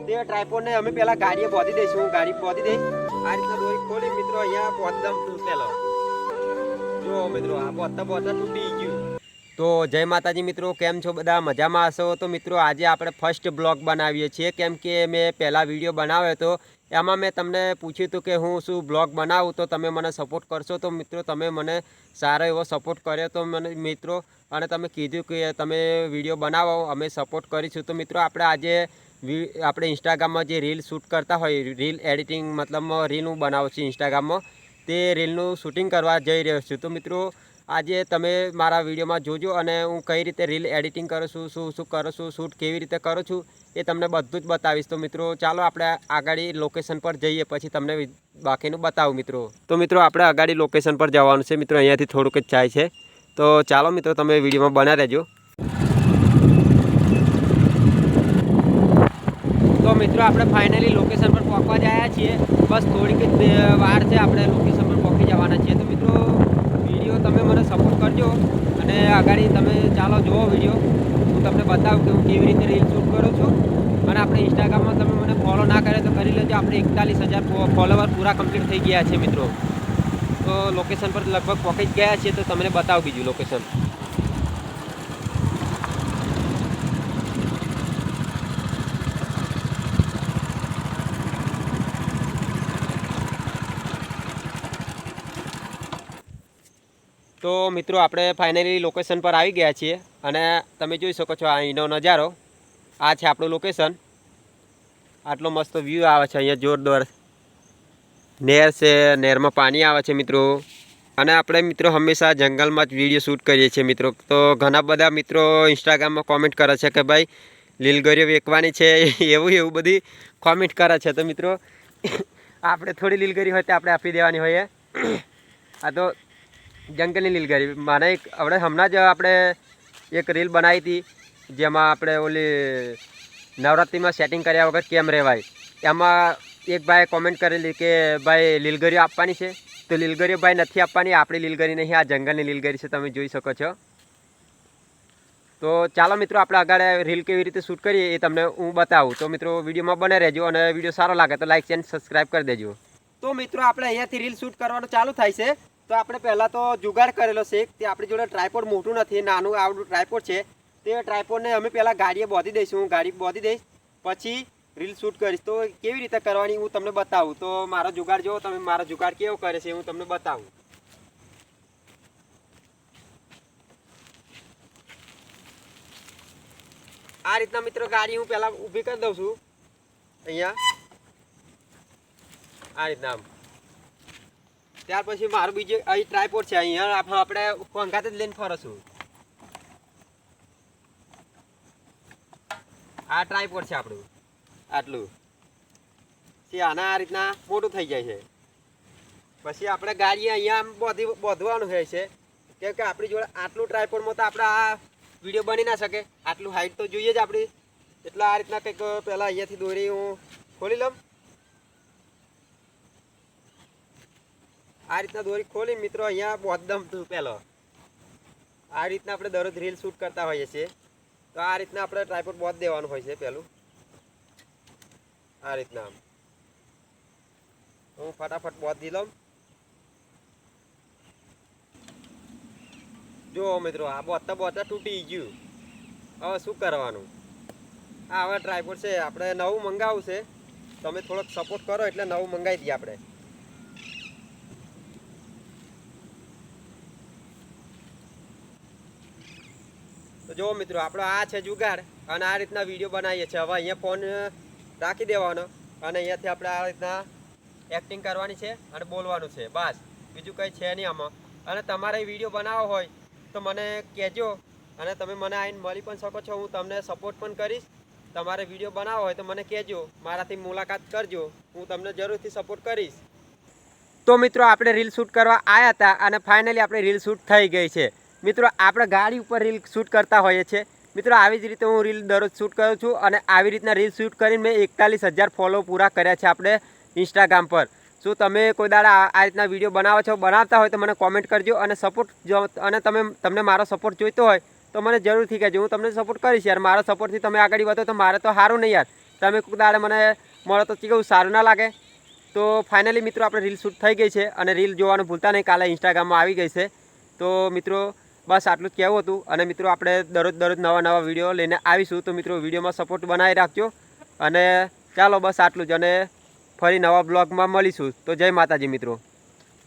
તે ટ્રાયપોડને અમે પહેલાં ગાડીએ બોધી દઈશું. હું ગાડી બોધી દઈશ. આ રીતના દોરી ખોલી મિત્રો અહીંયા બોધમ તૂટેલો જો મિત્રો આ બોધતા તૂટી ગયું. તો જય માતાજી મિત્રો, કેમ છો બધા? મજામાં હશો? તો મિત્રો આજે આપણે ફર્સ્ટ બ્લોગ બનાવીએ છીએ, કેમ કે મેં પહેલાં વિડીયો બનાવ્યો હતો એમાં મેં તમને પૂછ્યું હતું કે હું શું બ્લોગ બનાવું તો તમે મને સપોર્ટ કરશો. તો મિત્રો તમે મને સારો એવો સપોર્ટ કર્યો તો મને મિત્રો, અને તમે કીધું કે તમે વિડીયો બનાવો, અમે સપોર્ટ કરીશું. તો મિત્રો આપણે આજે આપણે ઇન્સ્ટાગ્રામમાં જે રીલ શૂટ કરતા હોય, રીલ એડિટિંગ મતલબ રીલ હું બનાવું છું ઇન્સ્ટાગ્રામમાં, તે રીલનું શૂટિંગ કરવા જઈ રહ્યો છું. તો મિત્રો આજે તમે મારા વિડીયોમાં જોજો અને હું કઈ રીતે રીલ એડિટિંગ કરું છું, શું કરું છું, શૂટ કેવી રીતે કરું છું એ તમને બધું જ બતાવીશ. તો મિત્રો ચાલો આપણે આગળ લોકેશન પર જઈએ, પછી તમને બાકીનું બતાવું મિત્રો. તો મિત્રો આપણે આગળ લોકેશન પર જવાનું છે મિત્રો, અહીંયાથી થોડુંક જ જાય છે. તો ચાલો મિત્રો તમે વિડીયોમાં બના રહેજો. તો મિત્રો આપણે ફાઇનલી લોકેશન પર પહોંચવા જ આવ્યા છીએ. બસ થોડીક જ વાર છે, આપણે લોકેશન પર પહોંચી જવાના છીએ. તો મિત્રો વિડીયો તમે મને સપોર્ટ કરજો અને આગળ તમે ચાલો જુઓ વિડીયો. હું તમને બતાવું કે હું કેવી રીતે રીલ શૂટ કરું છું. અને આપણે ઇન્સ્ટાગ્રામમાં તમે મને ફોલો ના કરે તો કરી લેજો. આપણે 41,000 ફોલોવર પૂરા કમ્પ્લીટ થઈ ગયા છે મિત્રો. તો લોકેશન પર લગભગ પહોંચી જ ગયા છીએ. તો તમને બતાવું બીજું લોકેશન. તો મિત્રો આપણે ફાઇનલી લોકેશન પર આવી ગયા છીએ અને તમે જોઈ શકો છો અહીંનો નજારો. આ છે આપણું લોકેશન. આટલો મસ્ત વ્યૂ આવે છે અહીંયા, જોરદાર નહેર છે, નહેરમાં પાણી આવે છે મિત્રો. અને આપણે મિત્રો હંમેશા જંગલમાં જ વિડીયો શૂટ કરીએ છીએ મિત્રો. તો ઘણા બધા મિત્રો ઇન્સ્ટાગ્રામમાં કોમેન્ટ કરે છે કે ભાઈ લીલગરીઓ વેચવાની છે, એવું બધી કોમેન્ટ કરે છે. તો મિત્રો આપણે થોડી લીલગરી હોય તો આપણે આપી દેવાની હોય. આ તો જંગલની લીલગરી. મને હમણાં જ આપણે એક રીલ બનાવી હતી જેમાં આપણે ઓલી નવરાત્રિમાં સેટિંગ કર્યા વગર કેમ રહેવાય. એમાં એક ભાઈએ કોમેન્ટ કરેલી કે ભાઈ લીલગરીઓ આપવાની છે. તો લીલગરીઓ ભાઈ નથી આપવાની, આપણી લીલગરી નહીં, આ જંગલની લીલગરી છે, તમે જોઈ શકો છો. તો ચાલો મિત્રો આપણે આગળ રીલ કેવી રીતે શૂટ કરીએ એ તમને હું બતાવું. તો મિત્રો વિડીયોમાં બને રહેજો અને વિડીયો સારો લાગે તો લાઈક અને સબસ્ક્રાઈબ કરી દેજો. તો મિત્રો આપણે અહીંયાથી રીલ શૂટ કરવાનું ચાલુ થાય છે. તો આપણે પહેલાં તો જુગાડ કરેલો છે. તે આપણી જોડે ટ્રાયપોડ મોટું નથી, નાનું આવડું ટ્રાયપોડ છે. તે ટ્રાયપોડને અમે પહેલાં ગાડીએ બોધી દઈશું. હું ગાડી બોધી દઈશ, પછી રીલ શૂટ કરીશ. તો કેવી રીતે કરવાની હું તમને બતાવું. તો મારો જુગાડ જો તમે મારો જુગાડ કેવો કરે છે હું તમને બતાવું. આ રીતના મિત્રો ગાડી હું પહેલાં ઊભી કરી દઉં છું અહીંયા, આ રીતના આમ. ત્યાર પછી મારું બીજું અહીં ટ્રાયપોડ છે, અહીંયા આપણે પંખાતે જ લઈને ફરશું. આ ટ્રાયપોડ છે આપણું, આટલું છે. આના આ રીતના મોટું થઈ જાય છે. પછી આપણે ગાડીએ અહીંયા બોધવાનું હોય છે, કેમ કે આપણી જોડે આટલું ટ્રાયપોડમાં તો આપણે આ વિડીયો બની ના શકે. આટલું હાઈટ તો જોઈએ જ આપણી. એટલે આ રીતના કંઈક પહેલાં અહીંયાથી દોરી હું ખોલી લઉં. આ રીતના દોરી ખોલી મિત્રો અહીંયા બોધમ પહેલો. આ રીતના આપણે દરરોજ રીલ શૂટ કરતા હોઈએ છીએ. તો આ રીતના આપણે ટ્રાયપોડ બોધ દેવાનું હોય છે પહેલું, આ રીતના. હું ફટાફટ બોધી લઉં. જો મિત્રો આ બોધતા તૂટી ગયું. હવે શું કરવાનું? આ હવે ટ્રાયપોડ છે, આપણે નવું મંગાવવું છે. તમે થોડોક સપોર્ટ કરો એટલે નવું મંગાવી દઈએ આપણે. તો જો મિત્રો આપણો આ છે જુગાડ અને આ રીતના વિડીયો બનાવીએ છીએ. હવે અહીંયા ફોન રાખી દેવાનો અને અહીંયાથી આપણે આ રીતના એક્ટિંગ કરવાની છે અને બોલવાનું છે, બસ બીજું કંઈ છે નહીં આમાં. અને તમારે વિડીયો બનાવવો હોય તો મને કહેજો અને તમે મને આવીને મળી પણ શકો છો. હું તમને સપોર્ટ પણ કરીશ. તમારે વિડીયો બનાવવો હોય તો મને કહેજો, મારાથી મુલાકાત કરજો, હું તમને જરૂરથી સપોર્ટ કરીશ. તો મિત્રો આપણે રીલ શૂટ કરવા આવ્યા હતા અને ફાઇનલી આપણે રીલ શૂટ થઈ ગઈ છે. મિત્રો આપણે ગાડી ઉપર રીલ શૂટ કરતા હોઈએ છીએ મિત્રો. આવી જ રીતે હું રીલ દરરોજ શૂટ કરું છું અને આવી રીતના રીલ શૂટ કરીને મેં 41,000 ફોલો પૂરા કર્યા છે આપણે ઇન્સ્ટાગ્રામ પર. શું તમે કોઈ દાડા આ રીતના વિડીયો બનાવો છો, બનાવતા હોય તો મને કોમેન્ટ કરજો અને સપોર્ટ અને તમને મારો સપોર્ટ જોઈતો હોય તો મને જરૂરથી કહેજો, હું તમને સપોર્ટ કરીશ યાર. મારા સપોર્ટથી તમે આગળ વધો તો મારે તો સારું નહીં યાર. તમે કોઈક દાડે મને મળો તો કેવું સારું ના લાગે. તો ફાઇનલી મિત્રો આપણે રીલ શૂટ થઈ ગઈ છે અને રીલ જોવાનું ભૂલતા નહીં, કાલે ઇન્સ્ટાગ્રામમાં આવી ગઈ છે. તો મિત્રો બસ આટલું જ કહેવું હતું. અને મિત્રો આપણે દરરોજ નવા વિડીયો લઈને આવીશું. તો મિત્રો વિડીયોમાં સપોર્ટ બનાવી રાખજો. અને ચાલો બસ આટલું જ, અને ફરી નવા બ્લોગમાં મળીશું. તો જય માતાજી મિત્રો.